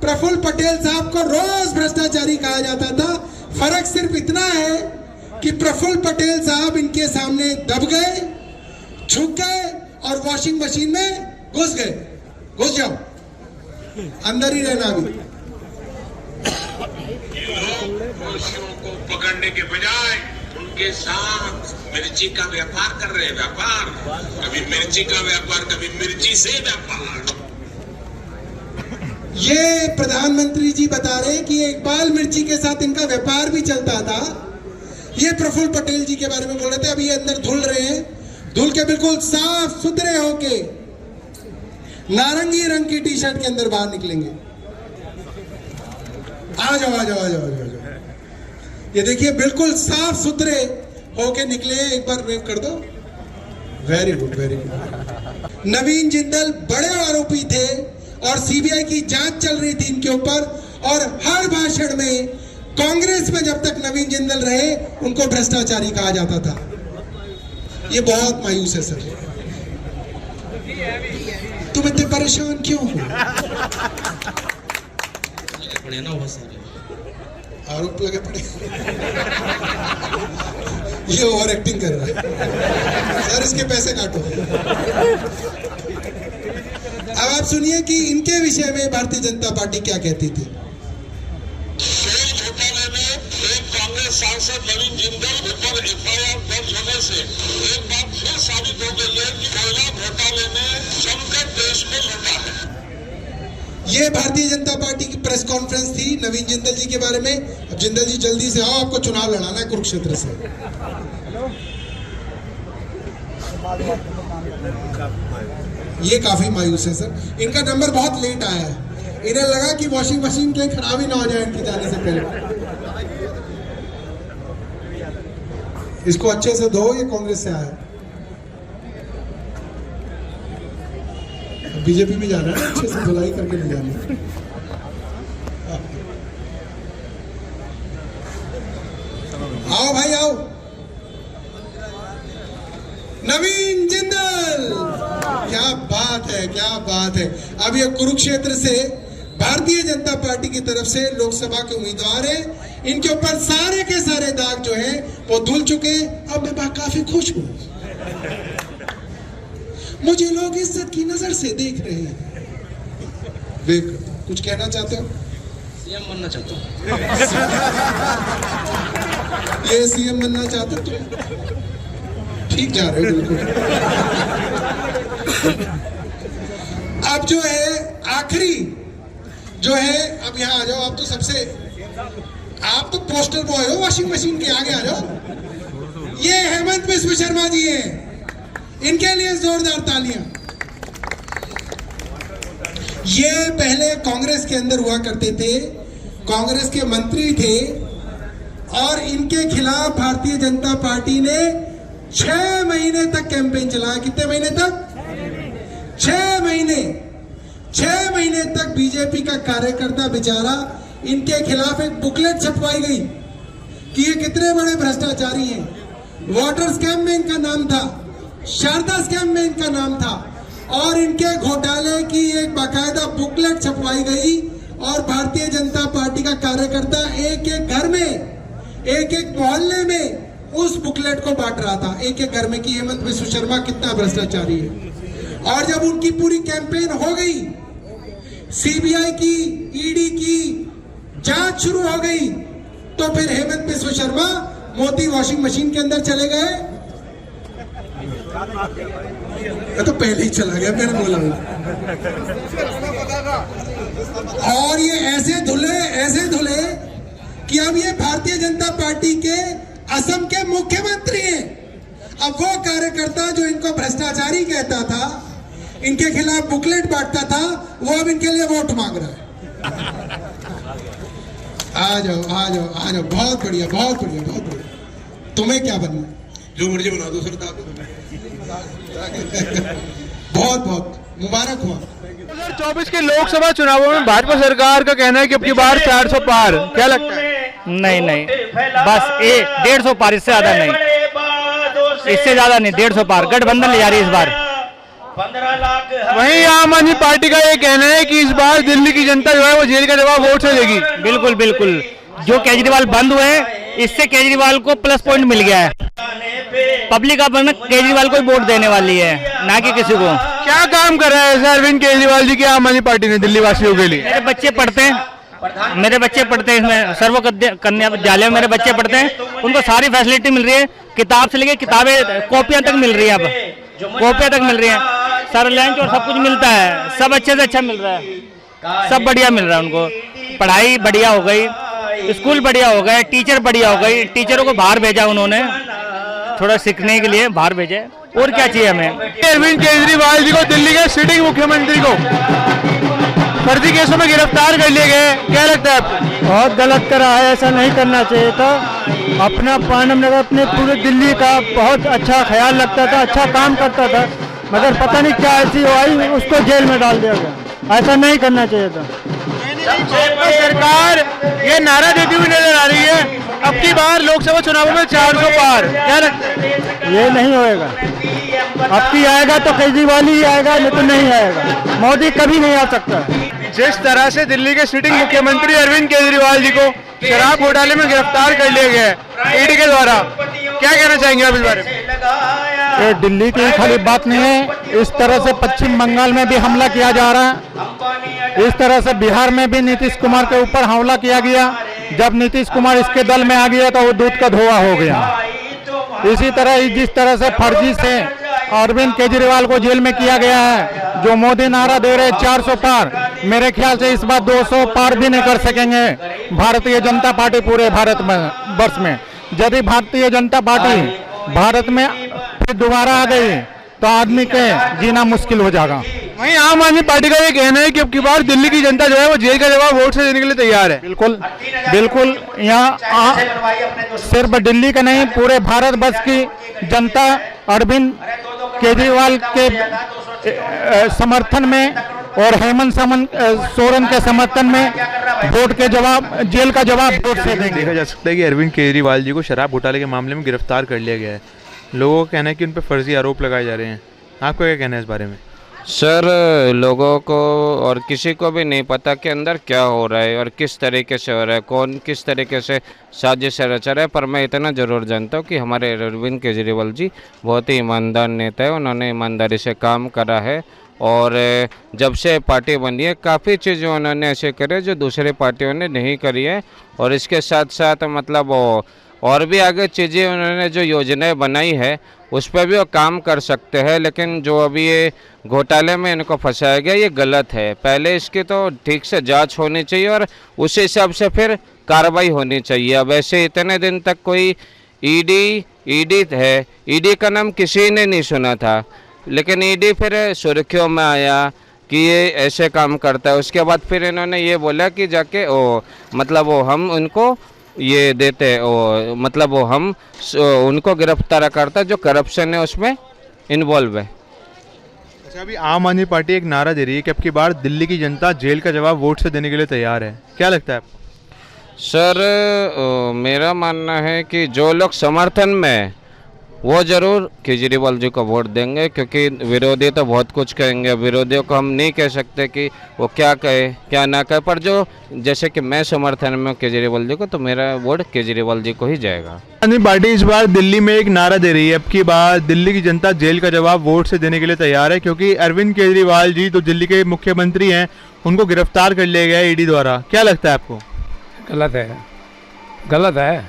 प्रफुल्ल पटेल साहब को रोज भ्रष्टाचारी कहा जाता था। फर्क सिर्फ इतना है कि प्रफुल्ल पटेल साहब इनके सामने दब गए, झुक गए और वॉशिंग मशीन में घुस गए। घुस जाओ, अंदर ही रहना। अभी दोषियों को पकड़ने के बजाय उनके साथ मिर्ची का व्यापार कर रहे हैं। व्यापार, कभी मिर्ची का व्यापार, कभी मिर्ची से व्यापार। ये प्रधानमंत्री जी बता रहे हैं कि एक बाल मिर्ची के साथ इनका व्यापार भी चलता था। ये प्रफुल्ल पटेल जी के बारे में बोल रहे थे। अभी ये अंदर धुल रहे हैं, धुल के बिल्कुल साफ सुथरे होके नारंगी रंग की टी शर्ट के अंदर बाहर निकलेंगे। आ जाओ आ जाओ आ जाओ आ जाओ। ये देखिए बिल्कुल साफ सुथरे होके निकले। एक बार वेव कर दो। Very good, very good. Naveen Jindal बड़े आरोपी थे और सीबीआई की जांच चल रही थी इनके ऊपर, और हर भाषण में कांग्रेस में जब तक नवीन जिंदल रहे उनको भ्रष्टाचारी कहा जाता था। ये बहुत मायूस है सर। तुम इतने परेशान क्यों हो? आरोप लगे पड़े। ये ओवर एक्टिंग कर रहा है सर, इसके पैसे काटो। अब आप सुनिए कि इनके विषय में भारतीय जनता पार्टी क्या कहती थी। घोटाले में एक कांग्रेस सांसद नवीन जिंदल ऊपर एफआईआर दर्ज होने से एक बात फिर साबित हो गई है कि कोयला घोटाले ने जमकर देश को लूटा है। ये भारतीय जनता पार्टी की प्रेस कॉन्फ्रेंस थी नवीन जिंदल जी के बारे में। अब जिंदल जी जल्दी से आओ, आपको चुनाव लड़ाना है कुरुक्षेत्र से। ये काफी मायूस है सर। इनका नंबर बहुत लेट आया है। इन्हें लगा कि वॉशिंग मशीन कहीं खराब ही ना हो जाए इनकी जाने से पहले। इसको अच्छे से धो, ये कांग्रेस से आया। बीजेपी में जाना है, अच्छे से धुलाई करके ले जाना। आओ भाई आओ। नवीन जिंदल, क्या बात है, क्या बात है। अब ये कुरुक्षेत्र से भारतीय जनता पार्टी की तरफ से लोकसभा के उम्मीदवार हैं। इनके ऊपर सारे के सारे दाग जो हैं वो धुल चुके। अब मैं काफी खुश हूं। मुझे लोग इज्जत की नजर से देख रहे हैं। कुछ कहना चाहते हो? सीएम बनना चाहता हूं। ये सीएम बनना चाहते हो तुम? ठीक जा रहे हो बिल्कुल। अब जो है आखिरी जो है, अब यहाँ आ जाओ। आप तो सबसे, आप तो पोस्टर बॉय हो वॉशिंग मशीन के, आगे आ जाओ। ये हेमंत बिस्व शर्मा जी हैं, इनके लिए जोरदार तालियां। ये पहले कांग्रेस के अंदर हुआ करते थे, कांग्रेस के मंत्री थे, और इनके खिलाफ भारतीय जनता पार्टी ने 6 महीने तक कैंपेन चलाया। कितने महीने तक? 6 महीने। 6 महीने तक बीजेपी का कार्यकर्ता बेचारा, इनके खिलाफ एक बुकलेट छपवाई गई कि ये कितने बड़े भ्रष्टाचारी हैं। वाटर स्कैम में इनका नाम था, शारदा स्कैम में इनका नाम था, और इनके घोटाले की एक बाकायदा बुकलेट छपवाई गई। और भारतीय जनता पार्टी का कार्यकर्ता एक एक घर में, एक एक मोहल्ले में उस बुकलेट को बांट रहा था, एक एक घर में, कि हेमंत बिस्व शर्मा कितना भ्रष्टाचारी है। और जब उनकी पूरी कैंपेन हो गई, सीबीआई की, ईडी की जांच शुरू हो गई, तो फिर हेमंत बिस्व शर्मा मोदी वॉशिंग मशीन के अंदर चले गए। तो पहले ही चला गया, मैंने बोला। और ये ऐसे धुले कि अब ये भारतीय जनता पार्टी के असम के मुख्यमंत्री हैं। अब वो कार्यकर्ता जो इनको भ्रष्टाचारी कहता था, इनके खिलाफ बुकलेट बांटता था, वो अब इनके लिए वोट मांग रहा है। आ जाओ आ जाओ आ जाओ। बहुत बढ़िया, बहुत बढ़िया, बहुत बढ़िया। तुम्हें क्या बनना? जो मर्जी बना दो सर। बहुत बहुत मुबारक हुआ। 2024 के लोकसभा चुनावों में भाजपा सरकार का कहना है कि अब की बार 400 पार। क्या लगता है? नहीं, बस 150 पार, इससे ज्यादा नहीं, इससे ज्यादा नहीं। 150 पार गठबंधन ले जा रही है इस बार। 15 लाख वहीं आम आदमी पार्टी का ये कहना है कि इस बार दिल्ली की जनता जो है वो जेल का जवाब वोट से देगी। बिल्कुल बिल्कुल, जो केजरीवाल बंद हुए इससे केजरीवाल को प्लस पॉइंट मिल गया है। पब्लिक अब केजरीवाल को ही वोट देने वाली है, ना कि किसी को। क्या काम कर रहा है ऐसा अरविंद केजरीवाल जी की आम आदमी पार्टी ने दिल्ली वासियों के लिए? मेरे बच्चे पढ़ते हैं इसमें सर्व कन्या विद्यालय में मेरे बच्चे पढ़ते हैं, उनको सारी फैसिलिटी मिल रही है, किताब से लेके किताबें कॉपियां तक मिल रही है, अब कॉपियां तक मिल रही है, सर लंच और सब कुछ मिलता है, सब अच्छे से अच्छा मिल रहा है, सब बढ़िया मिल रहा है उनको। पढ़ाई बढ़िया हो गई, स्कूल बढ़िया हो गए, टीचर बढ़िया हो गई, टीचरों को बाहर भेजा उन्होंने थोड़ा सीखने के लिए, बाहर भेजे, और क्या चाहिए हमें। अरविंद केजरीवाल जी को दिल्ली के सिटिंग मुख्यमंत्री को फर्जी केसों में गिरफ्तार कर लिए गए, क्या लगता है आपको? बहुत गलत करा है, ऐसा नहीं करना चाहिए था। अपना पानम नगर अपने पूरे दिल्ली का बहुत अच्छा ख्याल रखता था, अच्छा काम करता था, मगर पता नहीं क्या ऐसी आई उसको जेल में डाल दिया गया, ऐसा नहीं करना चाहिए था। सरकार ये नारा देती हुई नजर आ रही है अब की बार लोकसभा चुनावों में 400 पार, क्या लगता है? ये नहीं होएगा, अब की आएगा तो केजरीवाल ही आएगा, नहीं तो नहीं आएगा, मोदी कभी नहीं आ सकता। जिस तरह से दिल्ली के सिटिंग मुख्यमंत्री अरविंद केजरीवाल जी को शराब घोटाले में गिरफ्तार कर लिया गया है ईडी के द्वारा, क्या कहना चाहेंगे आप इस बारे में? ये दिल्ली की खाली बात नहीं है, इस तरह से पश्चिम बंगाल में भी हमला किया जा रहा है, इस तरह से बिहार में भी नीतीश कुमार के ऊपर हमला किया गया, जब नीतीश कुमार इसके दल में आ गया तो वो दूध का धुआं हो गया। इसी तरह जिस तरह से फर्जी से अरविंद केजरीवाल को जेल में किया गया है, जो मोदी नारा दे रहे 400 पार, मेरे ख्याल से इस बार 200 पार भी नहीं कर सकेंगे भारतीय जनता पार्टी पूरे भारत में वर्ष में। यदि भारतीय जनता पार्टी भारत में फिर दोबारा आ गई तो आदमी के जीना मुश्किल हो जाएगा। वहीं आम आदमी पार्टी का ये कहना है कि अब की बार दिल्ली की जनता जो है वो जेल का जवाब वोट से देने के लिए तैयार है। बिल्कुल बिल्कुल, यहाँ सिर्फ दिल्ली का नहीं पूरे भारत वर्ष की जनता अरविंद केजरीवाल के समर्थन में और हेमंत सोरेन के समर्थन में वोट के जवाब, जेल का जवाब वोट से देंगे। देखा जा सकता है कि अरविंद केजरीवाल जी को शराब घोटाले के मामले में गिरफ्तार कर लिया गया है। लोगों का कहना है कि उन पर फर्जी आरोप लगाए जा रहे हैं, आपको क्या कहना है इस बारे में? सर, लोगों को और किसी को भी नहीं पता कि अंदर क्या हो रहा है और किस तरीके से हो रहा है, कौन किस तरीके से साजिश रच रहा है, पर मैं इतना ज़रूर जानता हूँ कि हमारे अरविंद केजरीवाल जी बहुत ही ईमानदार नेता है, उन्होंने ईमानदारी से काम करा है और जब से पार्टी बनी है काफ़ी चीज़ें उन्होंने ऐसे करे जो दूसरी पार्टियों ने नहीं करी है, और इसके साथ साथ मतलब और भी आगे चीज़ें उन्होंने जो योजनाएं बनाई है उस पर भी वो काम कर सकते हैं, लेकिन जो अभी ये घोटाले में इनको फंसाया गया ये गलत है। पहले इसकी तो ठीक से जांच होनी चाहिए और उस हिसाब से फिर कार्रवाई होनी चाहिए। अब ऐसे इतने दिन तक कोई ईडी है, ईडी का नाम किसी ने नहीं सुना था, लेकिन ईडी फिर सुर्खियों में आया कि ये ऐसे काम करता है। उसके बाद फिर इन्होंने ये बोला कि जाके हम उनको ये देते हम उनको गिरफ्तार करता जो करप्शन है उसमें इन्वॉल्व है। अच्छा, अभी आम आदमी पार्टी एक नारा दे रही है कि अब की बार दिल्ली की जनता जेल का जवाब वोट से देने के लिए तैयार है, क्या लगता है आपको? सर, मेरा मानना है कि जो लोग समर्थन में वो ज़रूर केजरीवाल जी को वोट देंगे, क्योंकि विरोधी तो बहुत कुछ कहेंगे, विरोधियों को हम नहीं कह सकते कि वो क्या कहे क्या ना कहे, पर जो जैसे कि मैं समर्थन में केजरीवाल जी को, तो मेरा वोट केजरीवाल जी को ही जाएगा। आदमी पार्टी इस बार दिल्ली में एक नारा दे रही है, अब की बार दिल्ली की जनता जेल का जवाब वोट से देने के लिए तैयार है, क्योंकि अरविंद केजरीवाल जी तो दिल्ली के मुख्यमंत्री हैं, उनको गिरफ्तार कर लिया गया है ईडी द्वारा, क्या लगता है आपको? गलत है,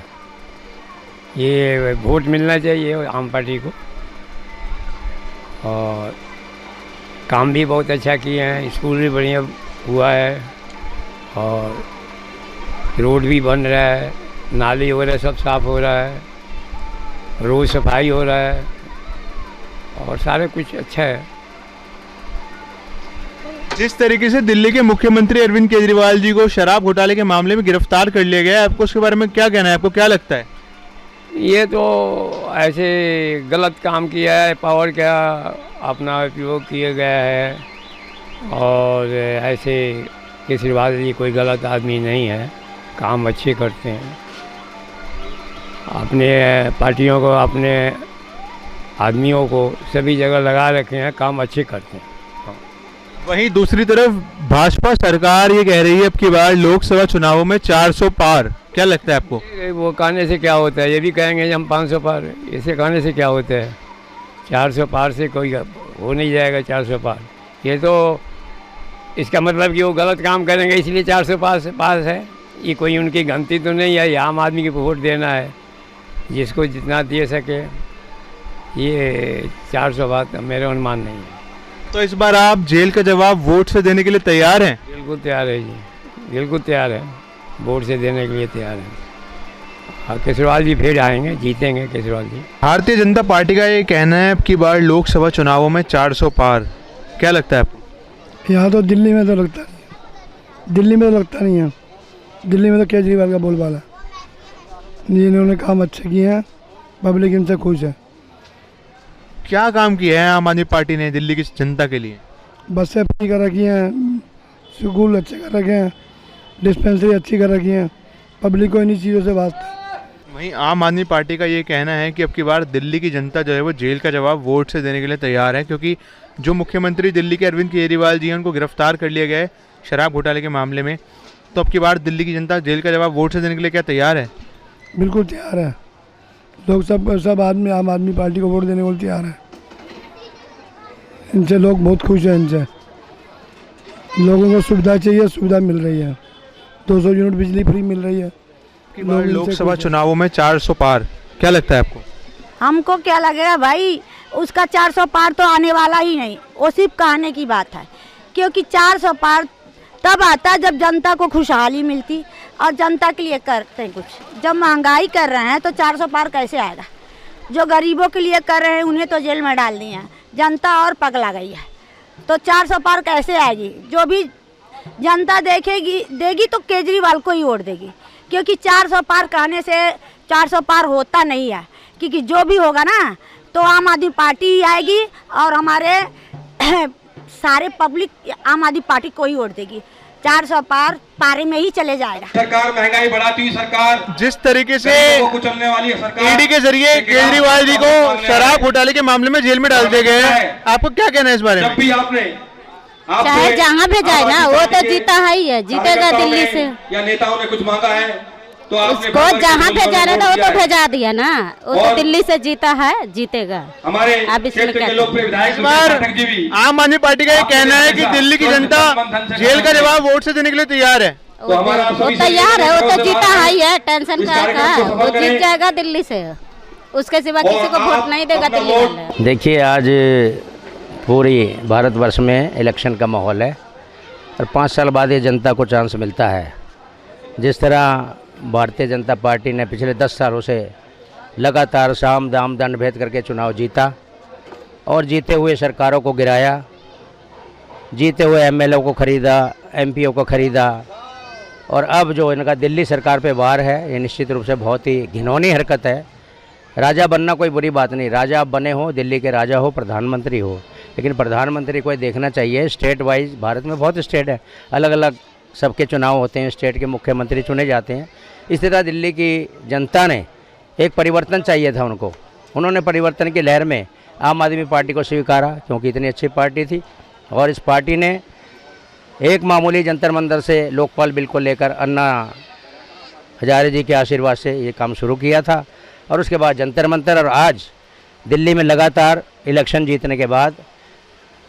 ये वोट मिलना चाहिए आम पार्टी को, और काम भी बहुत अच्छा किए हैं, स्कूल भी बढ़िया हुआ है और रोड भी बन रहा है, नाली वगैरह सब साफ हो रहा है, रोड सफाई हो रहा है और सारे कुछ अच्छा है। जिस तरीके से दिल्ली के मुख्यमंत्री अरविंद केजरीवाल जी को शराब घोटाले के मामले में गिरफ्तार कर लिया गया है, आपको उसके बारे में क्या कहना है, आपको क्या लगता है? ये तो ऐसे गलत काम किया है, पावर का अपना उपयोग किया गया है, और ऐसे केजरीवाल जी कोई गलत आदमी नहीं है, काम अच्छे करते हैं, अपने पार्टियों को अपने आदमियों को सभी जगह लगा रखे हैं, काम अच्छे करते हैं। वहीं दूसरी तरफ भाजपा सरकार ये कह रही है अब की बार लोकसभा चुनावों में 400 पार, क्या लगता है आपको? वो कहने से क्या होता है, ये भी कहेंगे हम 500 पार, इसे कहने से क्या होता है। 400 पार से कोई हो नहीं जाएगा 400 पार। ये तो इसका मतलब कि वो गलत काम करेंगे इसलिए 400 पास है। ये कोई उनकी गलती तो नहीं है, ये आम आदमी की वोट देना है, जिसको जितना दे सके। ये 400 बात मेरे अनुमान नहीं है। तो इस बार आप जेल का जवाब वोट से देने के लिए तैयार हैं? बिल्कुल तैयार है जी, बिल्कुल तैयार है, वोट से देने के लिए तैयार है। हाँ, केजरीवाल जी फिर आएंगे, जीतेंगे केजरीवाल जी। भारतीय जनता पार्टी का ये कहना है अब की बार लोकसभा चुनावों में 400 पार, क्या लगता है आपको? यहाँ तो दिल्ली में तो लगता नहीं, दिल्ली में तो लगता नहीं है। दिल्ली में तो केजरीवाल का बोलबाला, जिन्होंने काम अच्छे किए हैं, पब्लिक इनसे खुश है। क्या काम किया है आम आदमी पार्टी ने दिल्ली की जनता के लिए? बसें फ्री कर रखी हैं, स्कूल अच्छे कर रखे हैं, डिस्पेंसरी अच्छी कर रखी हैं, पब्लिक को इन्हीं चीज़ों से वास्ता। वहीं आम आदमी पार्टी का ये कहना है कि अब की बार दिल्ली की जनता जो है वो जेल का जवाब वोट से देने के लिए तैयार है, क्योंकि जो मुख्यमंत्री दिल्ली के अरविंद केजरीवाल जी हैं उनको गिरफ्तार कर लिया गया है शराब घोटाले के मामले में। तो अब की बार दिल्ली की जनता जेल का जवाब वोट से देने के लिए क्या तैयार है? बिल्कुल तैयार है, लोग सब आदमी आम आदमी पार्टी को वोट देने को तैयार है। इनसे लोग बहुत खुश हैं, इनसे लोगों को सुविधा चाहिए, सुविधा मिल रही है, 200 यूनिट बिजली फ्री मिल रही है। लोकसभा चुनावों में 400 पार, क्या लगता है आपको? हमको क्या लगेगा भाई, उसका 400 पार तो आने वाला ही नहीं, वो सिर्फ कहने की बात है। क्योंकि 400 पार तब आता है जब जनता को खुशहाली मिलती और जनता के लिए करते हैं कुछ। जब महंगाई कर रहे हैं तो 400 पार कैसे आएगा? जो गरीबों के लिए कर रहे हैं उन्हें तो जेल में डाल दिए हैं, जनता और पगला गई है, तो 400 पार कैसे आएगी? जो भी जनता देगी तो केजरीवाल को ही वोट देगी, क्योंकि 400 पार कहने से 400 पार होता नहीं है। क्योंकि जो भी होगा ना तो आम आदमी पार्टी ही आएगी और हमारे सारे पब्लिक आम आदमी पार्टी को ही वोट देगी। 400 पार पारे में ही चले जाएगा। सरकार महंगाई बढ़ाती हुई सरकार, जिस तरीके से कुचलने वाली सरकार, ईडी के जरिए केजरीवाल जी को शराब घोटाले के मामले में जेल में डाल दिया गया है, आपको क्या कहना है इस बारे में? जब भी आपने चाहे जहाँ भेजा है ना, वो तो जीता है ही है, जीतेगा दिल्ली से। या नेताओं ने कुछ मांगा है तो उसको जहाँ भेजा रहा था वो तो भेजा दिया ना, वो तो दिल्ली से जीता है, जीतेगा। हमारे अब इसमें क्या? इस बार आम आदमी पार्टी का ये कहना है कि दिल्ली की जनता जेल का जवाब वोट से देने के लिए तैयार है। वो तैयार है, वो तो जीता है ही है, टेंशन का है, वो जीत जाएगा दिल्ली से, उसके सिवा किसी को वोट नहीं देगा दिल्ली वाले। देखिए, आज पूरी भारतवर्ष में इलेक्शन का माहौल है और 5 साल बाद ये जनता को चांस मिलता है। जिस तरह भारतीय जनता पार्टी ने पिछले 10 सालों से लगातार साम दाम दंड भेद करके चुनाव जीता और जीते हुए सरकारों को गिराया, जीते हुए एमएलए को खरीदा, एमपीओ को खरीदा, और अब जो इनका दिल्ली सरकार पे वार है, ये निश्चित रूप से बहुत ही घिनौनी हरकत है। राजा बनना कोई बुरी बात नहीं, राजा आप बने हो, दिल्ली के राजा हो, प्रधानमंत्री हो, लेकिन प्रधानमंत्री को देखना चाहिए स्टेट वाइज। भारत में बहुत स्टेट है, अलग अलग सबके चुनाव होते हैं, स्टेट के मुख्यमंत्री चुने जाते हैं। इस तरह दिल्ली की जनता ने एक परिवर्तन चाहिए था उनको, उन्होंने परिवर्तन की लहर में आम आदमी पार्टी को स्वीकारा, क्योंकि इतनी अच्छी पार्टी थी। और इस पार्टी ने एक मामूली जंतर मंतर से लोकपाल बिल को लेकर अन्ना हजारे जी के आशीर्वाद से ये काम शुरू किया था, और उसके बाद जंतर मंतर, और आज दिल्ली में लगातार इलेक्शन जीतने के बाद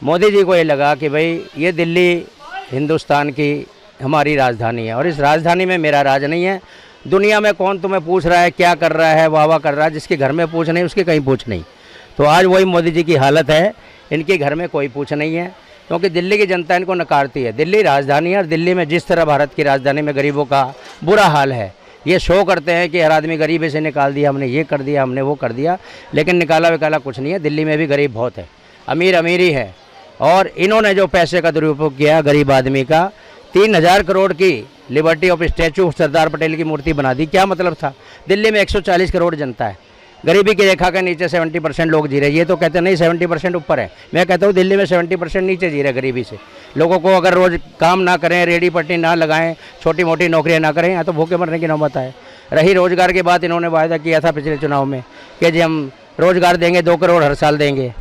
मोदी जी को ये लगा कि भाई ये दिल्ली हिंदुस्तान की हमारी राजधानी है और इस राजधानी में मेरा राज नहीं है। दुनिया में कौन तुम्हें पूछ रहा है, क्या कर रहा है, वाह वाह कर रहा है, जिसके घर में पूछ नहीं उसके कहीं पूछ नहीं। तो आज वही मोदी जी की हालत है, इनके घर में कोई पूछ नहीं है, क्योंकि दिल्ली की जनता इनको नकारती है। दिल्ली राजधानी है और दिल्ली में जिस तरह भारत की राजधानी में गरीबों का बुरा हाल है, ये शो करते हैं कि हर आदमी गरीबी से निकाल दिया, हमने ये कर दिया, हमने वो कर दिया, लेकिन निकाला विकाला कुछ नहीं है। दिल्ली में भी गरीब बहुत है, अमीर अमीरी है, और इन्होंने जो पैसे का दुरुपयोग किया गरीब आदमी का, 3000 करोड़ की liberty of statute Sardar Patel की मूर्ति बना दी। क्या मतलब था? दिल्ली में 140 करोड़ जनता है, गरीबी की रेखा के नीचे 70% लोग जी रहे। ये तो कहते नहीं 70% ऊपर है, मैं कहता हूँ दिल्ली में 70% नीचे जी रहे गरीबी से। लोगों को अगर रोज़ काम ना करें, रेडी पट्टी ना लगाएं, छोटी मोटी नौकरियां ना करें, यहाँ तो भूखे मरने की नौबत आए। रही रोजगार की बात, इन्होंने वायदा किया था पिछले चुनाव में कि जी हम रोजगार देंगे 2 करोड़ हर साल देंगे।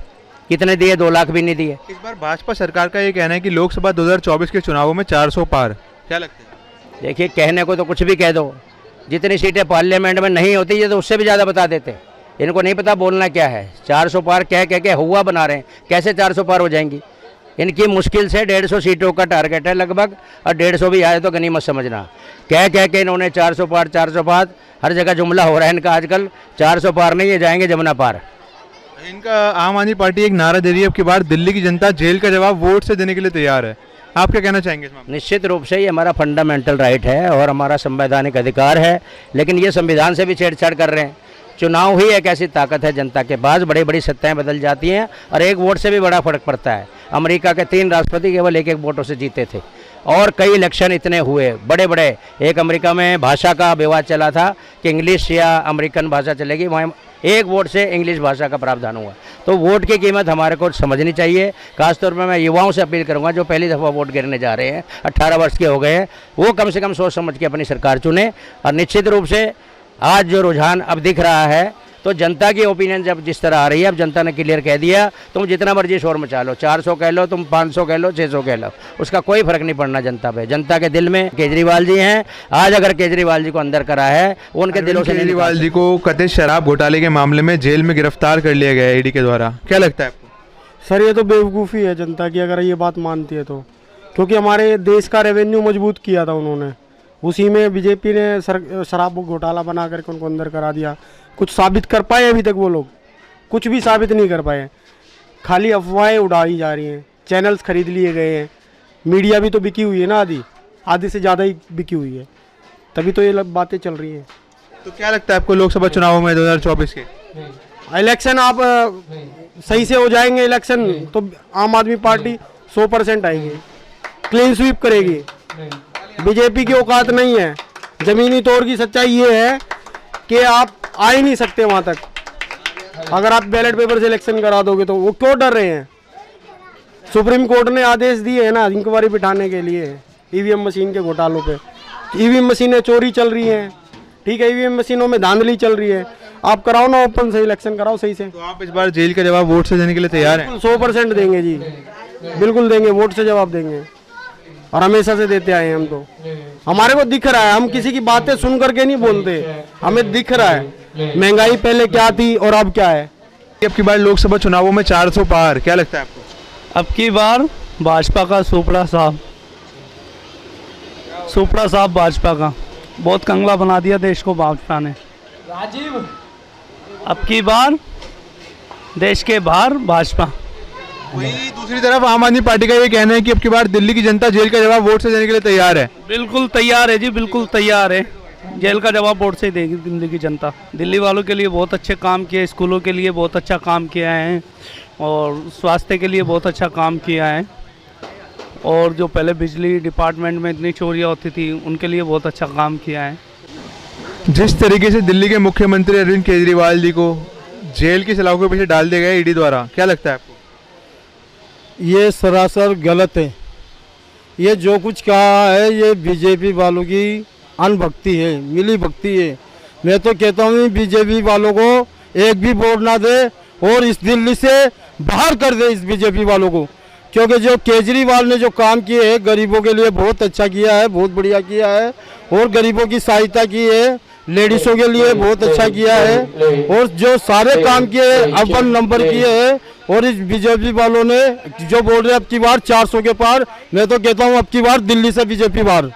कितने दिए? 2 लाख भी नहीं दिए। इस बार भाजपा सरकार का ये कहना है कि लोकसभा 2024 के चुनावों में 400 पार, क्या लगता है? देखिए, कहने को तो कुछ भी कह दो, जितनी सीटें पार्लियामेंट में नहीं होती ये तो उससे भी ज़्यादा बता देते। इनको नहीं पता बोलना क्या है। 400 पार कह कह के हुआ बना रहे हैं, कैसे 400 पार हो जाएंगी? इनकी मुश्किल से 150 सीटों का टारगेट है लगभग, और 150 भी आए तो गनीमत समझना। कह कह के इन्होंने 400 पार 400 पार, हर जगह जुमला हो रहा है इनका आजकल। 400 पार नहीं, ये जाएंगे जमुना पार। इनका आम आदमी पार्टी एक नारा दे रही है, अब की बार दिल्ली की जनता जेल का जवाब वोट से देने के लिए तैयार है। आप क्या कहना चाहेंगे इस मामले में? निश्चित रूप से ये हमारा फंडामेंटल राइट है और हमारा संवैधानिक अधिकार है, लेकिन ये संविधान से भी छेड़छाड़ कर रहे हैं। चुनाव ही एक ऐसी ताकत है जनता के पास, बड़ी बड़ी सत्ताएं बदल जाती हैं और एक वोट से भी बड़ा फर्क पड़ता है। अमेरिका के 3 राष्ट्रपति केवल एक वोटों से जीते थे, और कई इलेक्शन इतने हुए बड़े बड़े। एक अमेरिका में भाषा का विवाद चला था कि इंग्लिश या अमेरिकन भाषा चलेगी, वहाँ एक वोट से इंग्लिश भाषा का प्रावधान हुआ। तो वोट की कीमत हमारे को समझनी चाहिए। खासतौर पर मैं युवाओं से अपील करूंगा जो पहली दफ़ा वोट गिरने जा रहे हैं, 18 वर्ष के हो गए हैं, वो कम से कम सोच समझ के अपनी सरकार चुने। और निश्चित रूप से आज जो रुझान अब दिख रहा है, तो जनता की ओपिनियन जब जिस तरह आ रही है, अब जनता ने क्लियर कह दिया, तुम जितना मर्जी शोर मचा लो, 400 कह लो, तुम 500 कह लो, 600 कह लो, उसका कोई फर्क नहीं पड़ना जनता पे। जनता के दिल में केजरीवाल जी हैं। आज अगर केजरीवाल जी को अंदर करा है, उनके दिलों से नहीं। केजरीवाल जी को कथित शराब घोटाले के मामले में जेल में गिरफ्तार कर लिया गया है ईडी के द्वारा, क्या लगता है आपको? सर, ये तो बेवकूफ़ी है जनता की, अगर ये बात मानती है तो। क्योंकि हमारे देश का रेवेन्यू मजबूत किया था उन्होंने, उसी में बीजेपी ने शराब घोटाला बना करके उनको अंदर करा दिया। कुछ साबित कर पाए अभी तक वो लोग? कुछ भी साबित नहीं कर पाए, खाली अफवाहें उड़ाई जा रही हैं। चैनल्स खरीद लिए गए हैं, मीडिया भी तो बिकी हुई है ना, आधी से ज़्यादा ही बिकी हुई है, तभी तो ये बातें चल रही हैं। तो क्या लगता है आपको लोकसभा चुनावों में 2024 के इलेक्शन आप सही से हो जाएंगे इलेक्शन, तो आम आदमी पार्टी 100% आएगी, क्लीन स्वीप करेगी। बीजेपी की औकात नहीं है। ज़मीनी तौर की सच्चाई ये है कि आप आ ही नहीं सकते वहाँ तक। अगर आप बैलेट पेपर से इलेक्शन करा दोगे तो वो क्यों डर रहे हैं? सुप्रीम कोर्ट ने आदेश दिए है ना इंक्वायरी बिठाने के लिए ईवीएम मशीन के घोटालों पे। ईवीएम मशीनें चोरी चल रही हैं, ठीक है, ईवीएम मशीनों में धांधली चल रही है। आप कराओ ना ओपन से इलेक्शन, कराओ सही से। तो आप इस बार जेल का जवाब वोट से देने के लिए तैयार हैं? 100% देंगे जी, बिल्कुल देंगे, वोट से जवाब देंगे, और हमेशा से देते आए हैं हम। तो हमारे को दिख रहा है, हम किसी की बातें सुन करके नहीं बोलते, हमें दिख रहा है महंगाई पहले क्या थी और अब क्या है। अब की बार लोकसभा चुनावों में 400 पार, क्या लगता है आपको? अब की बार भाजपा का सुपड़ा साहब भाजपा का बहुत कंगला बना दिया देश को भाजपा ने। राजीव, अब की बार देश के बाहर भाजपा। वहीं दूसरी तरफ आम आदमी पार्टी का ये कहना है कि अब की बार दिल्ली की जनता जेल का जवाब वोट से देने के लिए तैयार है। बिल्कुल तैयार है जी, बिल्कुल तैयार है। जेल का जवाब वोट से देगी दिल्ली की जनता। दिल्ली वालों के लिए बहुत अच्छे काम किए, स्कूलों के लिए बहुत अच्छा काम किया है, और स्वास्थ्य के लिए बहुत अच्छा काम किया है, और जो पहले बिजली डिपार्टमेंट में इतनी चोरियाँ होती थी उनके लिए बहुत अच्छा काम किया है। जिस तरीके से दिल्ली के मुख्यमंत्री अरविंद केजरीवाल जी को जेल की सलाखों के पीछे डाल दिया गया ईडी द्वारा, क्या लगता है आपको? ये सरासर गलत है। ये जो कुछ कहा है ये बीजेपी वालों की अनभक्ति है, मिली भक्ति है। मैं तो कहता हूँ बीजेपी वालों को एक भी वोट ना दे और इस दिल्ली से बाहर कर दे इस बीजेपी वालों को, क्योंकि जो केजरीवाल ने जो काम किए हैं गरीबों के लिए बहुत अच्छा किया है, बहुत बढ़िया किया है, और गरीबों की सहायता की है, लेडीज़ों के लिए बहुत अच्छा किया है, और जो सारे काम किए अव्वल नंबर किए हैं। और इस बीजेपी वालों ने जो बोल रहे हैं अब की बार 400 के पार, मैं तो कहता हूँ अब की बार दिल्ली से बीजेपी बाहर।